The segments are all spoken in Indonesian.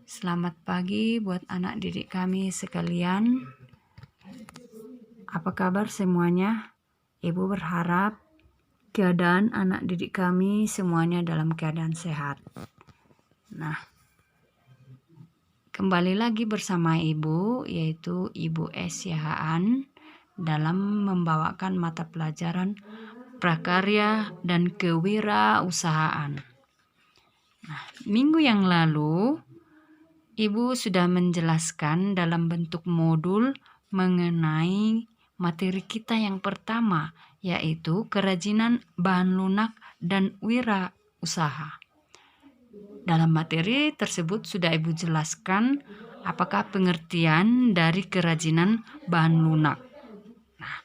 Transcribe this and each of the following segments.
Selamat pagi buat anak didik kami sekalian. Apa kabar semuanya? Ibu berharap keadaan anak didik kami semuanya dalam keadaan sehat. Nah, kembali lagi bersama Ibu, yaitu Ibu S. Yahaan dalam membawakan mata pelajaran prakarya dan kewirausahaan. Nah, minggu yang lalu Ibu sudah menjelaskan dalam bentuk modul mengenai materi kita yang pertama, yaitu kerajinan bahan lunak dan wirausaha. Dalam materi tersebut sudah Ibu jelaskan apakah pengertian dari kerajinan bahan lunak. Nah,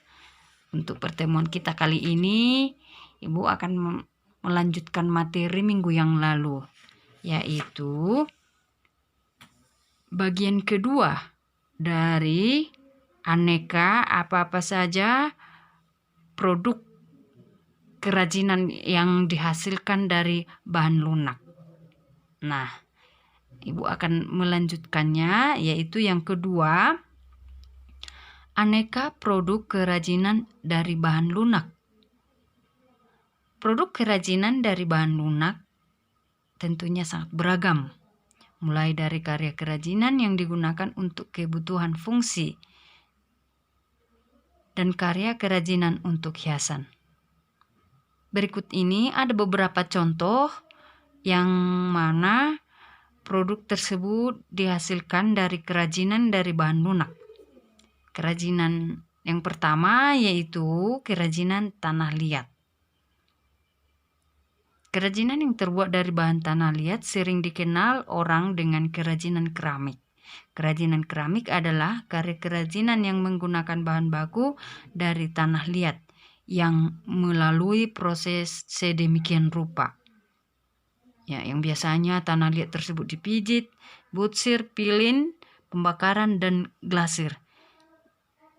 untuk pertemuan kita kali ini, Ibu akan melanjutkan materi minggu yang lalu, yaitu bagian kedua dari aneka apa-apa saja produk kerajinan yang dihasilkan dari bahan lunak. Nah, Ibu akan melanjutkannya, yaitu yang kedua, aneka produk kerajinan dari bahan lunak. Produk kerajinan dari bahan lunak tentunya sangat beragam. Mulai dari karya kerajinan yang digunakan untuk kebutuhan fungsi dan karya kerajinan untuk hiasan. Berikut ini ada beberapa contoh yang mana produk tersebut dihasilkan dari kerajinan dari bahan lunak. Kerajinan yang pertama yaitu kerajinan tanah liat. Kerajinan yang terbuat dari bahan tanah liat sering dikenal orang dengan kerajinan keramik. Kerajinan keramik adalah karya kerajinan yang menggunakan bahan baku dari tanah liat yang melalui proses sedemikian rupa. Ya, yang biasanya tanah liat tersebut dipijit, butsir, pilin, pembakaran, dan glasir,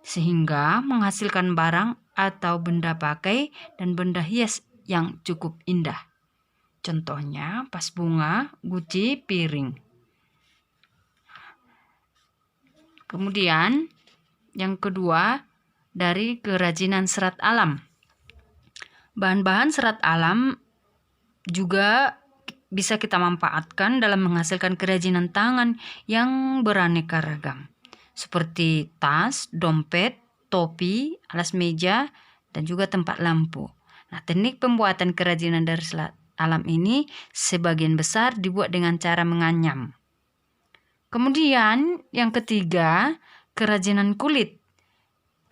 sehingga menghasilkan barang atau benda pakai dan benda hias yang cukup indah. Contohnya vas bunga, guci, piring. Kemudian yang kedua dari kerajinan serat alam. Bahan-bahan serat alam juga bisa kita manfaatkan dalam menghasilkan kerajinan tangan yang beraneka ragam. Seperti tas, dompet, topi, alas meja, dan juga tempat lampu. Nah, teknik pembuatan kerajinan dari serat alam ini sebagian besar dibuat dengan cara menganyam. Kemudian yang ketiga, kerajinan kulit.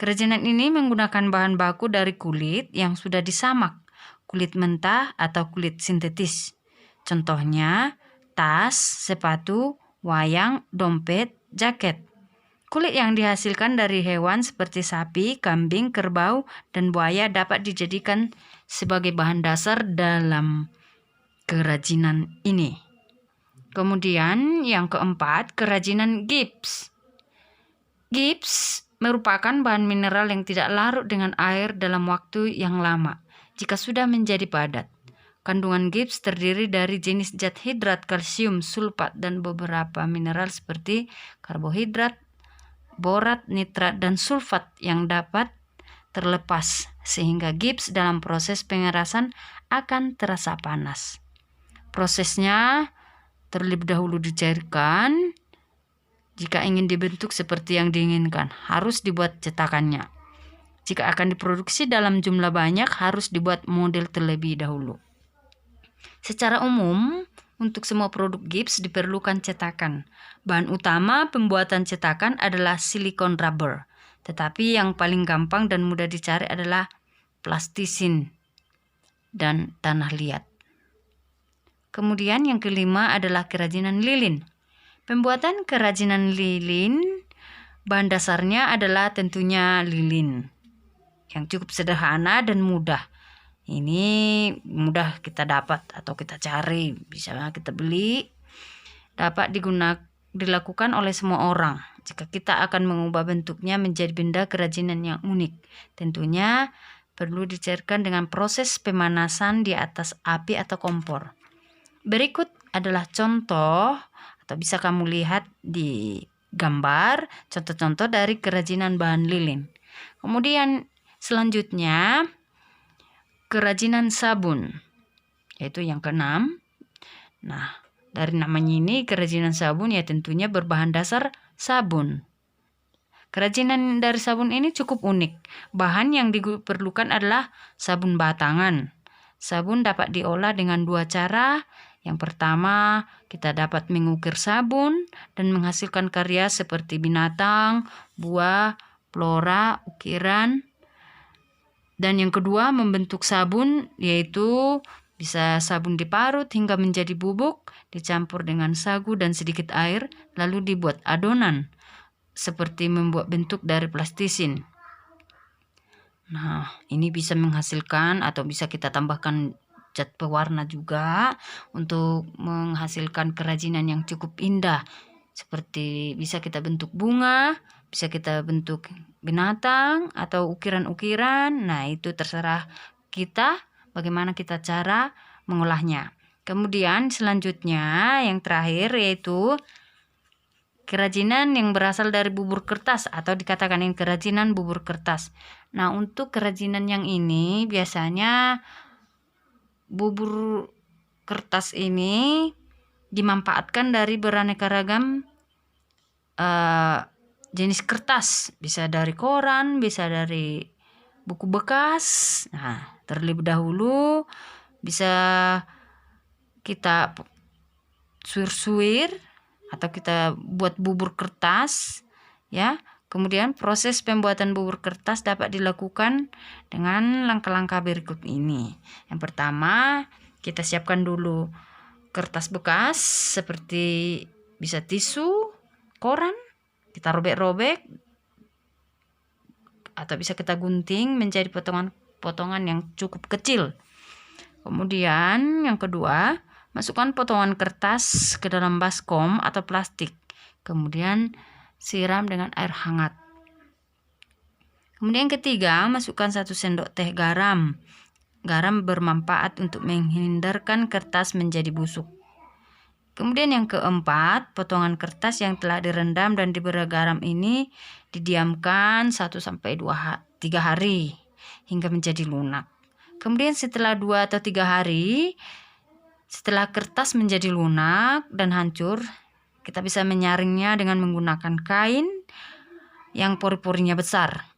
Kerajinan ini menggunakan bahan baku dari kulit yang sudah disamak, kulit mentah atau kulit sintetis. Contohnya tas, sepatu, wayang, dompet, jaket. Kulit yang dihasilkan dari hewan seperti sapi, kambing, kerbau, dan buaya dapat dijadikan sebagai bahan dasar dalam kerajinan ini. Kemudian yang keempat, kerajinan gips. Gips merupakan bahan mineral yang tidak larut dengan air dalam waktu yang lama jika sudah menjadi padat. Kandungan gips terdiri dari jenis zat hidrat, kalsium, sulfat, dan beberapa mineral seperti karbohidrat, borat, nitrat, dan sulfat yang dapat terlepas sehingga gips dalam proses pengerasan akan terasa panas. Prosesnya terlebih dahulu dicairkan. Jika ingin dibentuk seperti yang diinginkan, harus dibuat cetakannya. Jika akan diproduksi dalam jumlah banyak, harus dibuat model terlebih dahulu. Secara umum, untuk semua produk gips diperlukan cetakan. Bahan utama pembuatan cetakan adalah silikon rubber, tetapi yang paling gampang dan mudah dicari adalah plastisin dan tanah liat. Kemudian yang kelima adalah kerajinan lilin. Pembuatan kerajinan lilin, bahan dasarnya adalah tentunya lilin yang cukup sederhana dan mudah. Ini mudah kita dapat atau kita cari, bisa kita beli. Dapat dilakukan oleh semua orang jika kita akan mengubah bentuknya menjadi benda kerajinan yang unik. Tentunya perlu dicairkan dengan proses pemanasan di atas api atau kompor. Berikut adalah contoh atau bisa kamu lihat di gambar contoh-contoh dari kerajinan bahan lilin. Kemudian selanjutnya kerajinan sabun, yaitu yang keenam. Nah, dari namanya ini kerajinan sabun ya tentunya berbahan dasar sabun. Kerajinan dari sabun ini cukup unik. Bahan yang diperlukan adalah sabun batangan. Sabun dapat diolah dengan dua cara. Yang pertama, kita dapat mengukir sabun dan menghasilkan karya seperti binatang, buah, flora, ukiran. Dan yang kedua, membentuk sabun, yaitu bisa sabun diparut hingga menjadi bubuk, dicampur dengan sagu dan sedikit air, lalu dibuat adonan, seperti membuat bentuk dari plastisin. Nah, ini bisa menghasilkan atau bisa kita tambahkan cat pewarna juga untuk menghasilkan kerajinan yang cukup indah. Seperti bisa kita bentuk bunga, bisa kita bentuk binatang atau ukiran-ukiran. Nah, itu terserah kita bagaimana kita cara mengolahnya. Kemudian selanjutnya yang terakhir yaitu kerajinan yang berasal dari bubur kertas atau dikatakan yang kerajinan bubur kertas. Nah, untuk kerajinan yang ini biasanya bubur kertas ini dimanfaatkan dari beraneka ragam jenis kertas. Bisa dari koran, bisa dari buku bekas. Nah, terlebih dahulu bisa kita suir-suir atau kita buat bubur kertas, ya. Kemudian proses pembuatan bubur kertas dapat dilakukan dengan langkah-langkah berikut ini. Yang pertama, kita siapkan dulu kertas bekas seperti bisa tisu, koran, kita robek-robek atau bisa kita gunting menjadi potongan-potongan yang cukup kecil. Kemudian yang kedua, masukkan potongan kertas ke dalam baskom atau plastik. Kemudian siram dengan air hangat. Kemudian ketiga, masukkan 1 sendok teh garam. Garam bermanfaat untuk menghindarkan kertas menjadi busuk. Kemudian yang keempat, potongan kertas yang telah direndam dan diberi garam ini didiamkan 1-3 hari hingga menjadi lunak. Kemudian setelah 2 atau 3 hari, setelah kertas menjadi lunak dan hancur, kita bisa menyaringnya dengan menggunakan kain yang pori-porinya besar.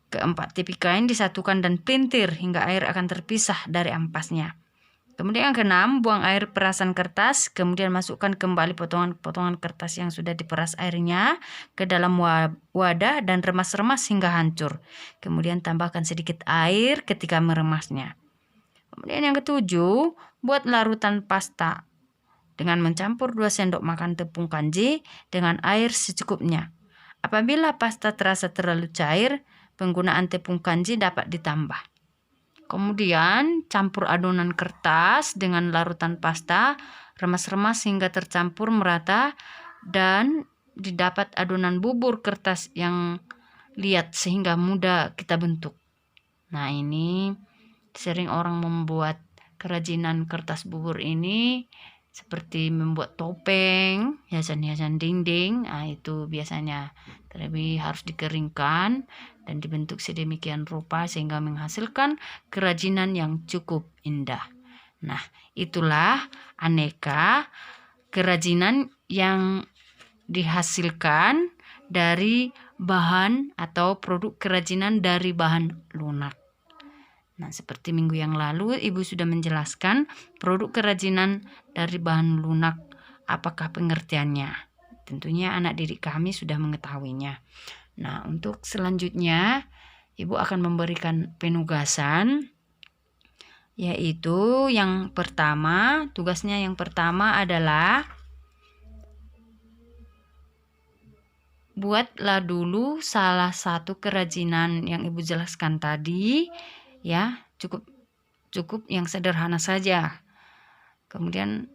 Keempat tipe kain disatukan dan pelintir hingga air akan terpisah dari ampasnya. Kemudian yang keenam, buang air perasan kertas, kemudian masukkan kembali potongan-potongan kertas yang sudah diperas airnya ke dalam wadah dan remas-remas hingga hancur. Kemudian tambahkan sedikit air ketika meremasnya. Kemudian yang ketujuh, buat larutan pasta dengan mencampur 2 sendok makan tepung kanji dengan air secukupnya. Apabila pasta terasa terlalu cair, penggunaan tepung kanji dapat ditambah. Kemudian campur adonan kertas dengan larutan pasta, remas-remas hingga tercampur merata dan didapat adonan bubur kertas yang liat sehingga mudah kita bentuk. Nah, ini sering orang membuat kerajinan kertas bubur ini seperti membuat topeng, hiasan-hiasan dinding. Nah, itu biasanya terlebih harus dikeringkan dan dibentuk sedemikian rupa sehingga menghasilkan kerajinan yang cukup indah. Nah, itulah aneka kerajinan yang dihasilkan dari bahan atau produk kerajinan dari bahan lunak. Nah, seperti minggu yang lalu Ibu sudah menjelaskan produk kerajinan dari bahan lunak, apakah pengertiannya. Tentunya anak didik kami sudah mengetahuinya. Nah, untuk selanjutnya Ibu akan memberikan penugasan, yaitu yang pertama, tugasnya yang pertama adalah buatlah dulu salah satu kerajinan yang Ibu jelaskan tadi, ya, cukup yang sederhana saja. Kemudian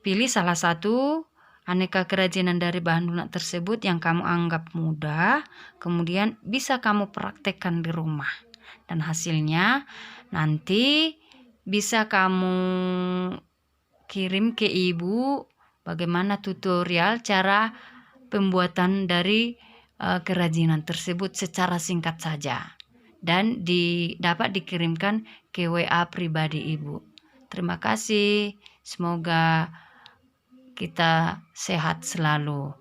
pilih salah satu aneka kerajinan dari bahan lunak tersebut yang kamu anggap mudah, kemudian bisa kamu praktekkan di rumah, dan hasilnya nanti bisa kamu kirim ke Ibu bagaimana tutorial cara pembuatan dari kerajinan tersebut secara singkat saja. Dan dapat dikirimkan ke WA pribadi Ibu. Terima kasih. Semoga kita sehat selalu.